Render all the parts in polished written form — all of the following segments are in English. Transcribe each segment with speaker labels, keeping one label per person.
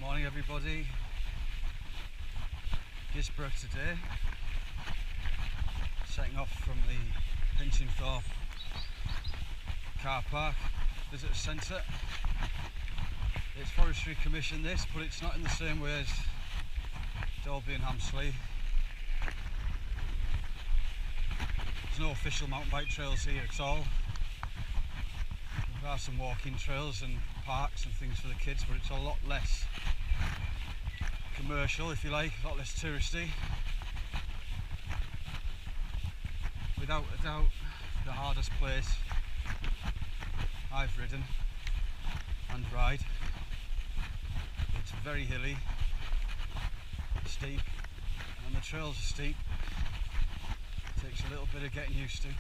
Speaker 1: Morning everybody, Guisborough today, setting off from the Pinchingthorpe car park visitor centre. It's Forestry Commission this, but it's not in the same way as Dalby and Hamsley. There's no official mountain bike trails here at all. There are some walking trails and parks and things for the kids, but it's a lot less commercial, if you like, a lot less touristy. Without a doubt, the hardest place I've ridden and ride. It's very hilly, steep, and when the trails are steep, it takes a little bit of getting used to. You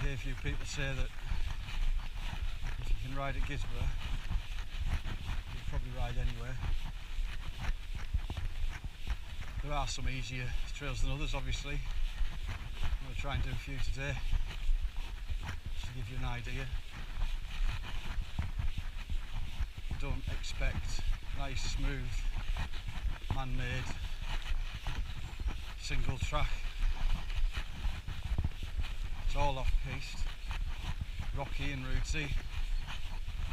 Speaker 1: hear a few people say that if you can ride at Guisborough, you'll probably ride anywhere. There are some easier trails than others, obviously. I'm going to try and do a few today, just to give you an idea. Don't expect nice, smooth, man-made, single track. It's all off-piste, rocky and rooty,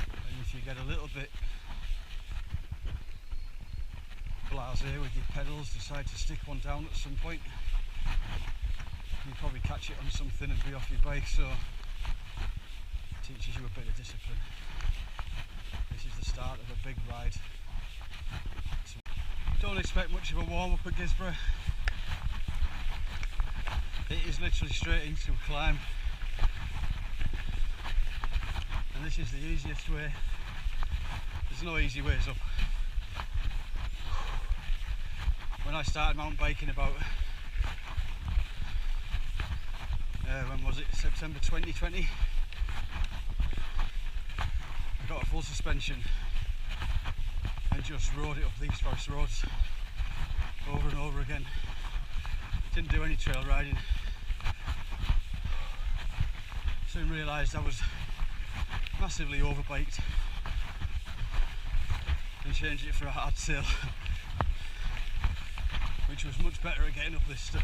Speaker 1: and if you get a little bit blasé with your pedals, decide to stick one down at some point, you probably catch it on something and be off your bike, so it teaches you a bit of discipline. This is the start of a big ride. So don't expect much of a warm-up at Guisborough. It is literally straight into a climb, and this is the easiest way. There's no easy ways up. When I started mountain biking about, when was it, September 2020, I got a full suspension and just rode it up these forest roads over and over again. Didn't do any trail riding. Soon realised I was massively overbiked and changed it for a hardtail, which was much better at getting up this stuff.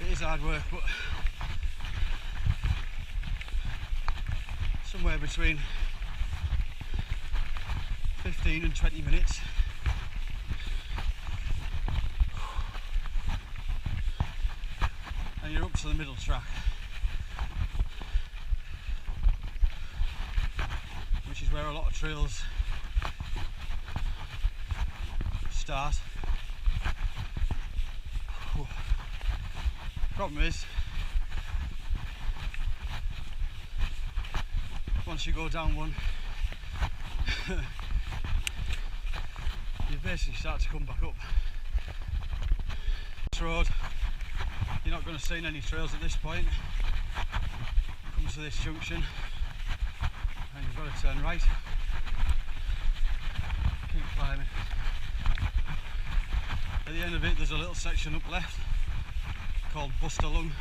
Speaker 1: It is hard work, but somewhere between 15 and 20 minutes. And you're up to the middle track, which is where a lot of trails start. Problem is, once you go down one, you basically start to come back up. This road, you're not going to see any trails at this point. Comes to this junction, and you've got to turn right. Keep climbing. At the end of it, there's a little section up left called Bustalung,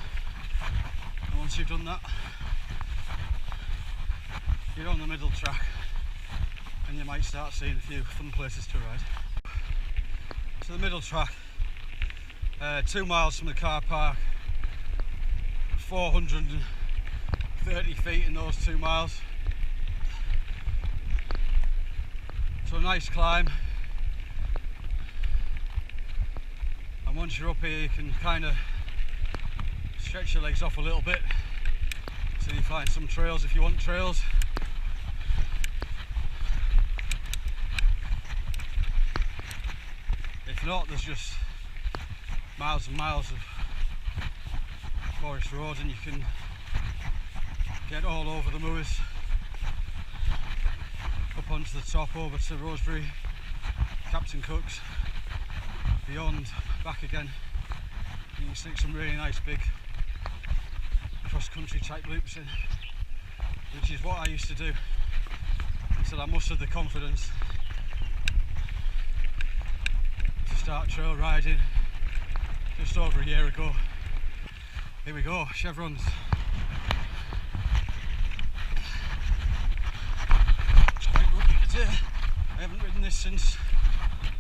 Speaker 1: and once you've done that, you're on the middle track, and you might start seeing a few fun places to ride. So the middle track, 2 miles from the car park, 430 feet in those 2 miles. So a nice climb, and once you're up here you can kind of stretch your legs off a little bit until you find some trails if you want trails. If not, there's just miles and miles of forest roads, and you can get all over the moors, up onto the top, over to Rosebery, Captain Cook's, beyond, back again. You can stick some really nice big cross-country type loops in, which is what I used to do until I mustered the confidence to start trail riding just over a year ago. Here we go, Chevronnz. since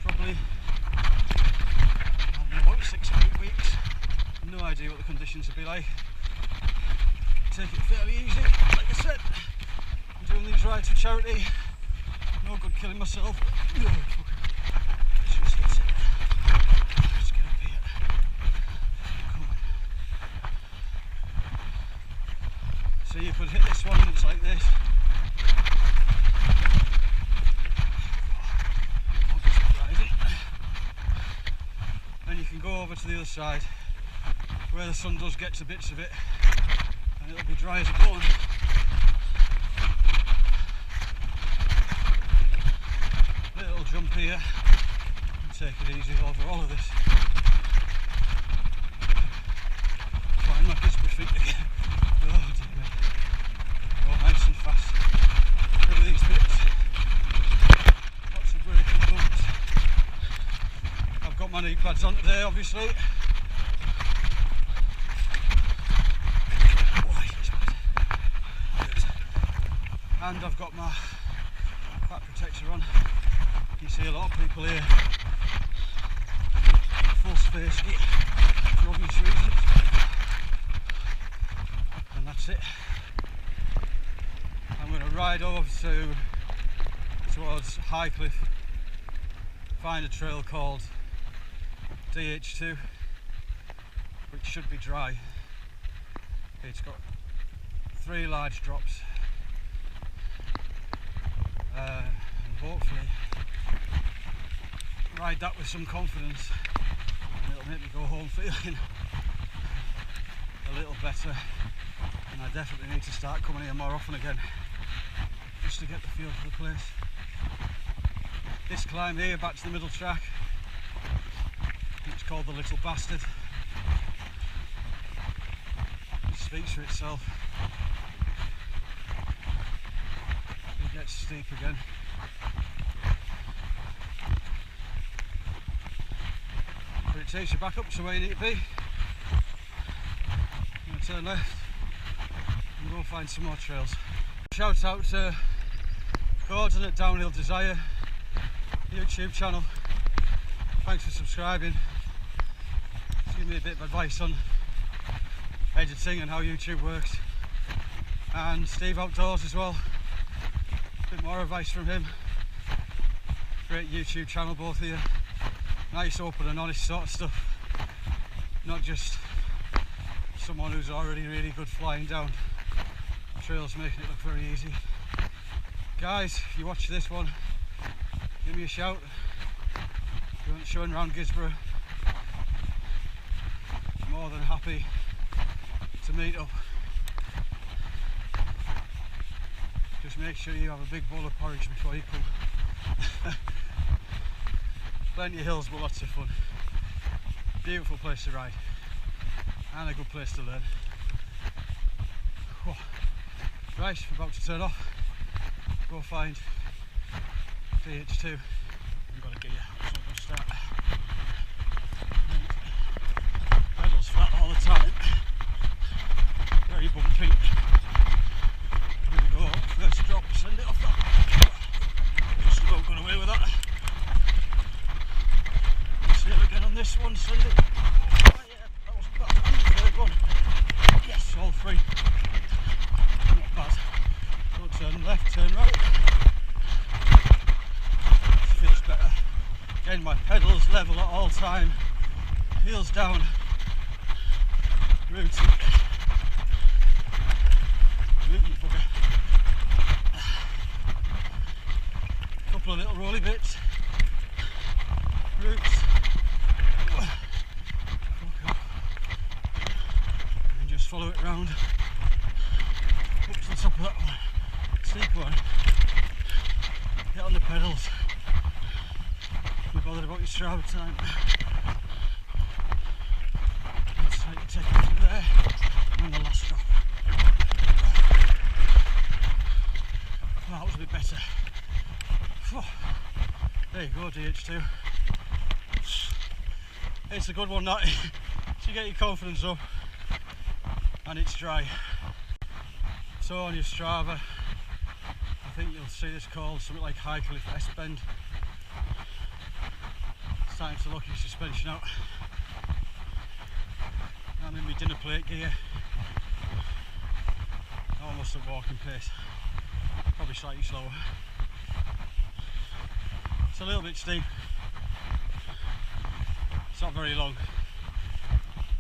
Speaker 1: probably, I don't know, about 6 or 8 weeks. No idea what the conditions will be like. Take it fairly easy, like I said. I'm doing these rides for charity. No good killing myself. Just hit it. Let's get up here. Come on. So you could hit this one and it's like this. Then you can go over to the other side where the sun does get to bits of it and it'll be dry as a bone. Little jump here and take it easy over all of this. Find my Gisburn feet again. Oh dear me. Go nice and fast through these bits. Lots of breaking bumps. I've got my knee pads on today, obviously. And I've got my back protector on. You see a lot of people here full space gear for obvious reasons. And that's it. I'm going to ride over towards Highcliffe, find a trail called DH2, which should be dry. It's got 3 large drops. And hopefully ride that with some confidence and it'll make me go home feeling a little better, and I definitely need to start coming here more often again just to get the feel for the place. This climb here back to the middle track, it's called the Little Bastard. It speaks for itself. It gets steep again. But it takes you back up to where you need to be. I'm going to turn left and go find some more trails. Shout out to Gordon at Downhill Desire YouTube channel. Thanks for subscribing. Just give me a bit of advice on editing and how YouTube works. And Steve Outdoors as well. A bit more advice from him. Great YouTube channel, both of you. Nice, open and honest sort of stuff. Not just someone who's already really good flying down trails, making it look very easy. Guys, if you watch this one, give me a shout. If you want showing around Guisborough, more than happy to meet up. Just make sure you have a big bowl of porridge before you come. Plenty of hills, but lots of fun. Beautiful place to ride and a good place to learn. Whoa. Right, we're about to turn off. Go find DH2. I've got a gear, so we'll start. Pedals flat all the time. Very bumpy. Here we go, first drop, send it off that. Just about got away with that. See it again on this one, send it. Oh yeah, that wasn't bad. And the third one. Yes, all 3. Not bad. Don't turn left, turn right. Feels better. Again, my pedals level at all time. Heels down. Rooty. Rooty bugger. Couple of little rolly bits. Roots. And just follow it round. Up to the top of that one. Steep one. Get on the pedals. Don't be bothered about your Strava time. Let's take it from there. And the last drop. Oh, that was a bit better. There you go, DH2. It's a good one, that. So you get your confidence up and it's dry. So on your Strava, I think you'll see this called something like Highcliffe S Bend. It's time to lock your suspension out. I'm in my dinner plate gear, almost at walking pace, probably slightly slower. It's a little bit steep, it's not very long,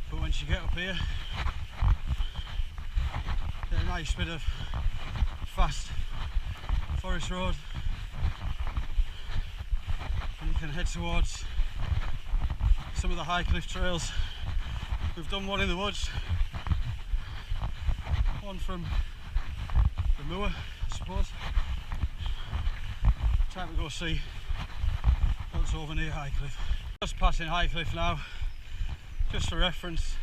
Speaker 1: but once you get up here, get a nice bit of fast forest road, and you can head towards some of the high cliff trails. We've done one in the woods, one from the moor, I suppose. Time to go see what's over near Highcliffe. Just passing Highcliffe now, just for reference.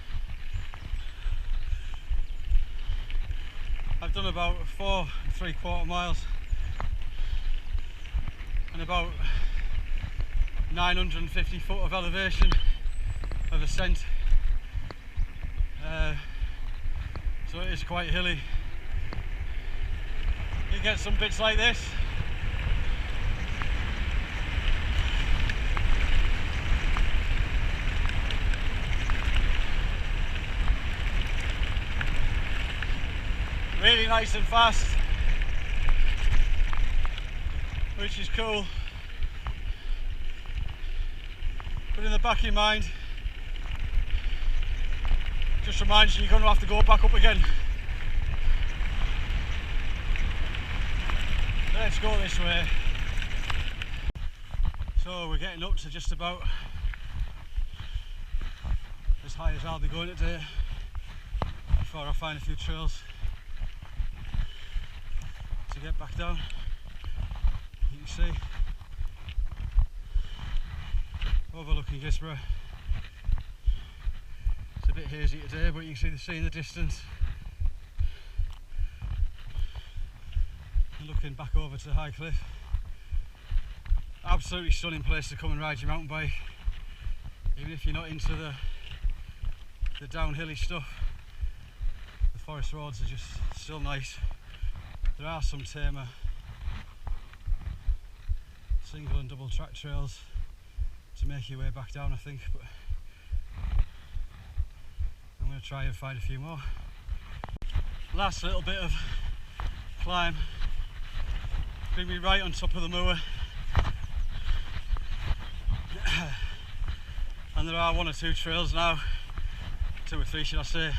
Speaker 1: I've done about 4 3/4 miles and about 950 foot of elevation of ascent. So it is quite hilly. You get some bits like this. Really nice and fast, which is cool. But in the back of your mind, just reminds you you're going to have to go back up again. Let's go this way. So we're getting up to just about as high as I'll be going today before I find a few trails to get back down. You can see overlooking Guisborough. It's a bit hazy today, but you can see the sea in the distance. And looking back over to Highcliffe. Absolutely stunning place to come and ride your mountain bike, even if you're not into the downhilly stuff. The forest roads are just still nice. There are some tamer single and double track trails to make your way back down, I think, but I'm going to try and find a few more. Last little bit of climb, bring me right on top of the moor, and there are 1 or 2 trails now, 2 or 3 should I say,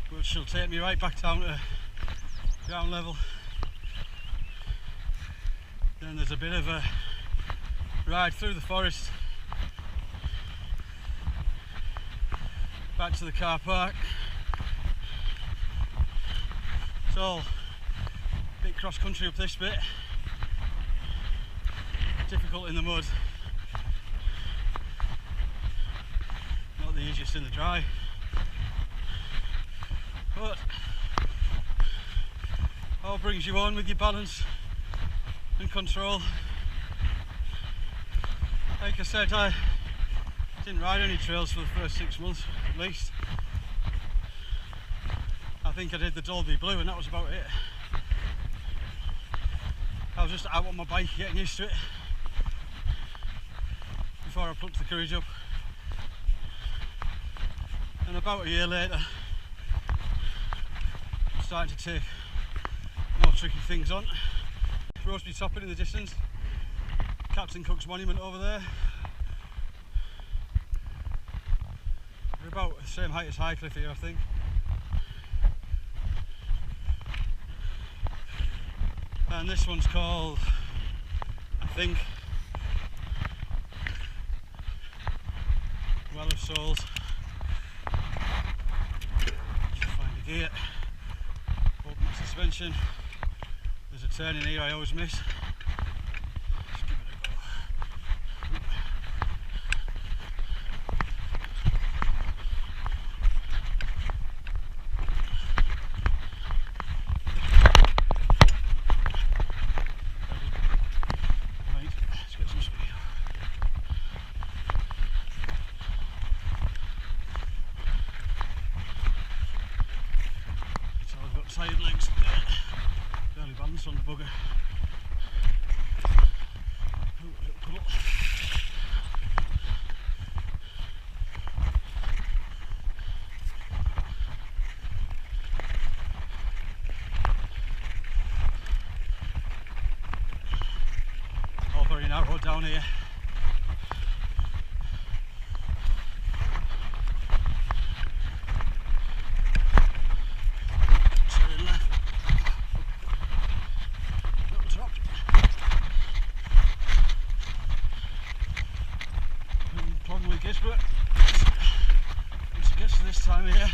Speaker 1: which will take me right back down to ground level. Then there's a bit of a ride through the forest back to the car park. It's all a bit cross country up this bit, difficult in the mud, not the easiest in the dry, but all brings you on with your balance and control. Like I said, I didn't ride any trails for the first 6 months at least. I think I did the Dolby Blue and that was about it. I was just out on my bike getting used to it before I plucked the courage up. And about a year later, I'm starting to take more tricky things on. Rosebery Topping in the distance, Captain Cook's monument over there. We're about the same height as Highcliffe here, I think. And this one's called, I think, Well of Souls. Just find a gate, open my suspension. There's a turn in here I always miss. Just give it a go. Right, let's get some speed. So I've got tired legs there. Barely balance on the bugger. All very narrow down here. Turn left. Little drop. And probably Guisborough. Once it gets to this time of year,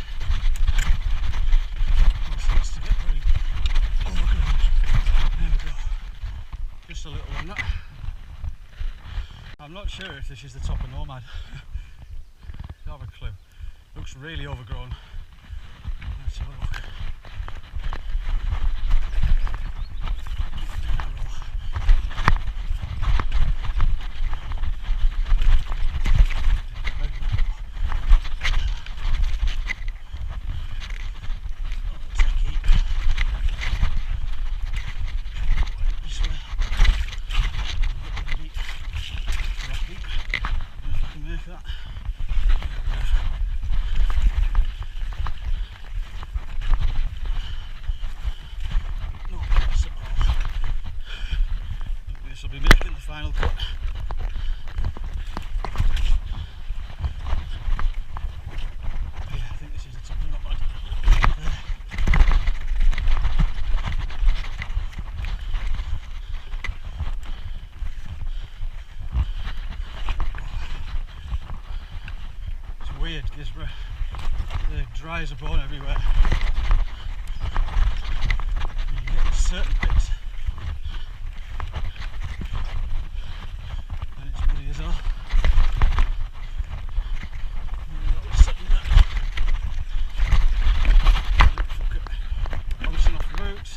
Speaker 1: it starts to get pretty overgrown. There we go. Just a little one that. I'm not sure if this is the top of Nomad. Don't have a clue. Looks really overgrown. Let's have a look. This will be making the final cut. Yeah, I think this is the top of Nomad. It's weird, Guisborough. The dry as a bone everywhere. You get certain bits. As well. Bouncing off the roots.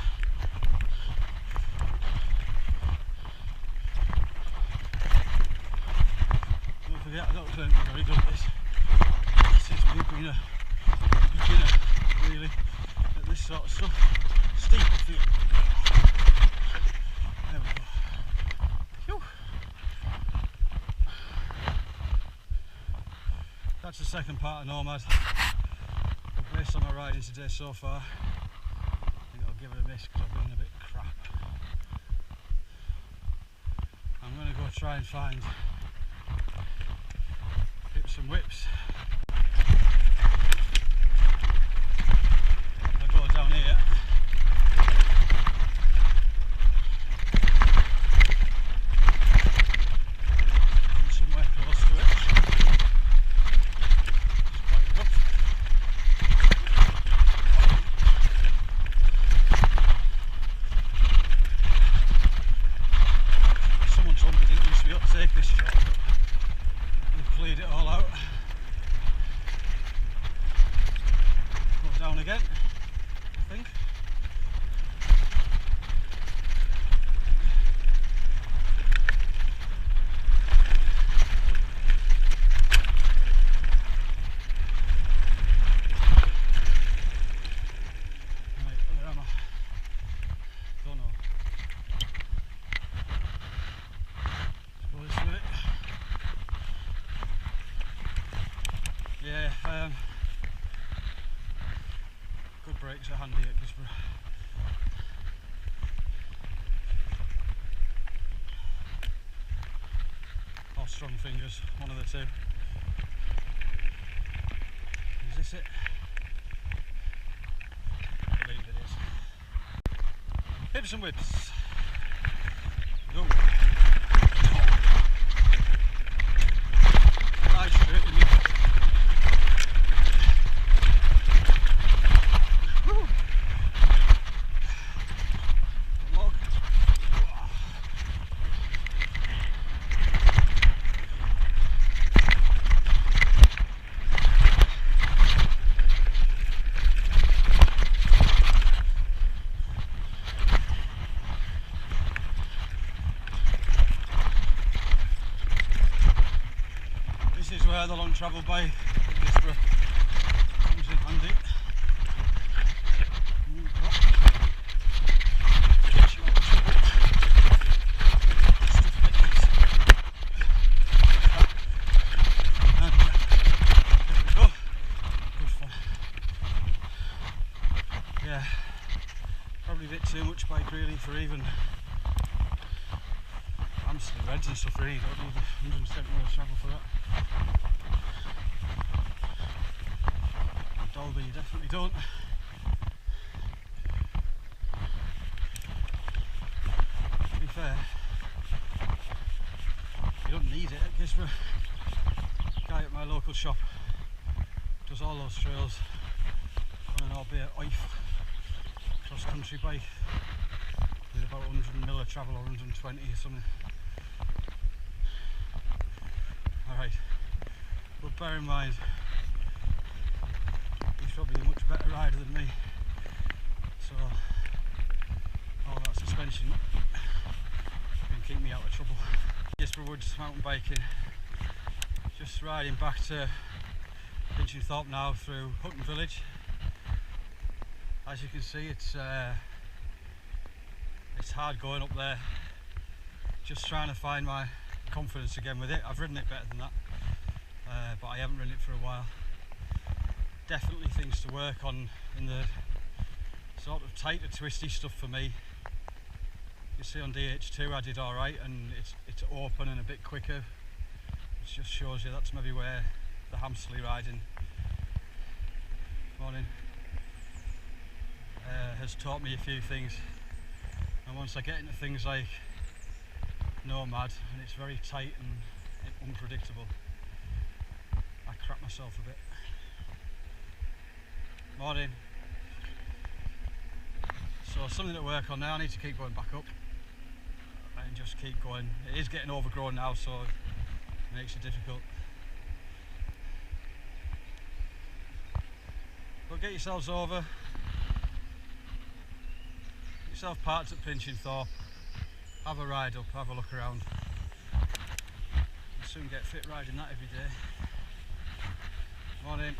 Speaker 1: Don't forget, I don't claim to be very good at this. This is me being a beginner, really, at this sort of stuff. Steep, I feel. There we go. Phew. That's the second part of Nomad. But based on my riding today so far, I think I'll give it a miss because I've been a bit crap. I'm going to go try and find hips and whips. I'll go down here. Somewhere close to it. Take this shot, but we've cleared it all out. Go down again, I think. Right, where am I? Don't know. Yeah, good brakes are handy at Guisborough. Or strong fingers, one of the two. Is this it? I believe it is. Hips and whips. Go. Nice straight in the This is where the long travel by Guisborough comes in handy. Gets you out of trouble. Stuff like this. Yeah, probably a bit too much bike really for even Amstel Reds and stuff really. You don't need 170 miles travel for that. Dolby you definitely don't. To be fair, you don't need it at Guisborough. Guy at my local shop does all those trails on an albeit oif cross country bike with about 100 mil of travel or 120 or something. Alright, but bear in mind he's probably a much better rider than me, so all that suspension can keep me out of trouble. Guisborough Woods mountain biking, just riding back to Thorpe now through Hutton Village. As you can see, it's hard going up there. Just trying to find my confidence again with it. I've ridden it better than that, but I haven't ridden it for a while. Definitely things to work on in the sort of tighter twisty stuff for me. You see on DH2 I did alright, and it's open and a bit quicker, which just shows you that's maybe where the hamsterly riding morning has taught me a few things. And once I get into things like Nomad and it's very tight and unpredictable, I crap myself a bit. Morning. So something to work on now. I need to keep going back up and just keep going. It is getting overgrown now, so it makes it difficult. But get yourselves over. Get yourself parked at Thorpe. Have a ride up, have a look around. You'll soon get fit riding that every day. Morning.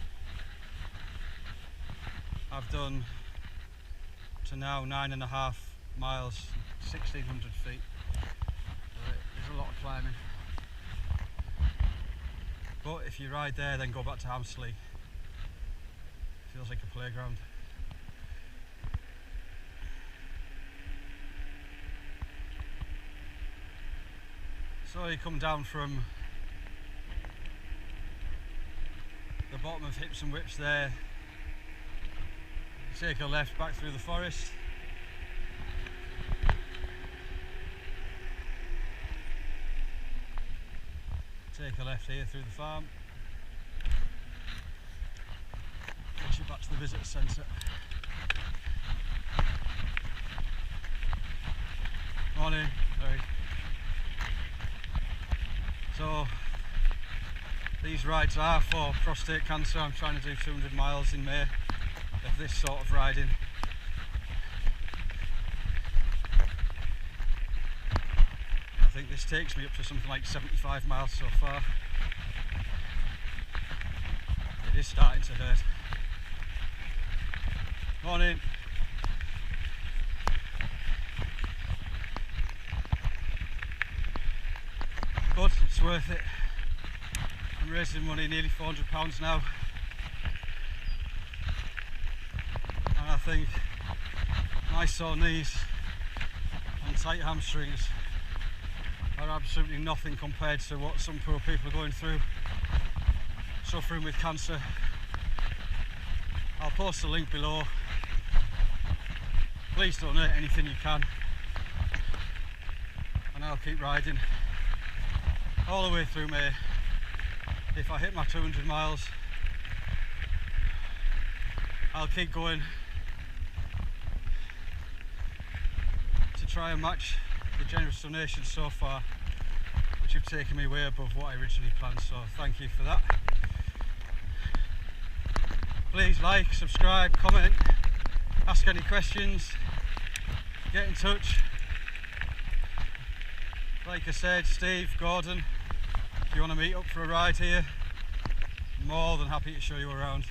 Speaker 1: I've done to now 9.5 miles, 1600 feet. So there's a lot of climbing. But if you ride there, then go back to Hamsterley. Feels like a playground. So you come down from the bottom of Hips and Whips there, you take a left back through the forest, take a left here through the farm, gets you back to the visitor centre. Morning. Sorry. So these rides are for prostate cancer. I'm trying to do 200 miles in May of this sort of riding. I think this takes me up to something like 75 miles so far. It is starting to hurt. Morning. But it's worth it. I'm raising money, nearly £400 now, and I think my sore knees and tight hamstrings are absolutely nothing compared to what some poor people are going through, suffering with cancer. I'll post a link below. Please donate anything you can, and I'll keep riding all the way through May. If I hit my 200 miles, I'll keep going to try and match the generous donations so far, which have taken me way above what I originally planned, so thank you for that. Please like, subscribe, comment, ask any questions, get in touch. Like I said, Steve, Gordon, if you want to meet up for a ride here, I'm more than happy to show you around.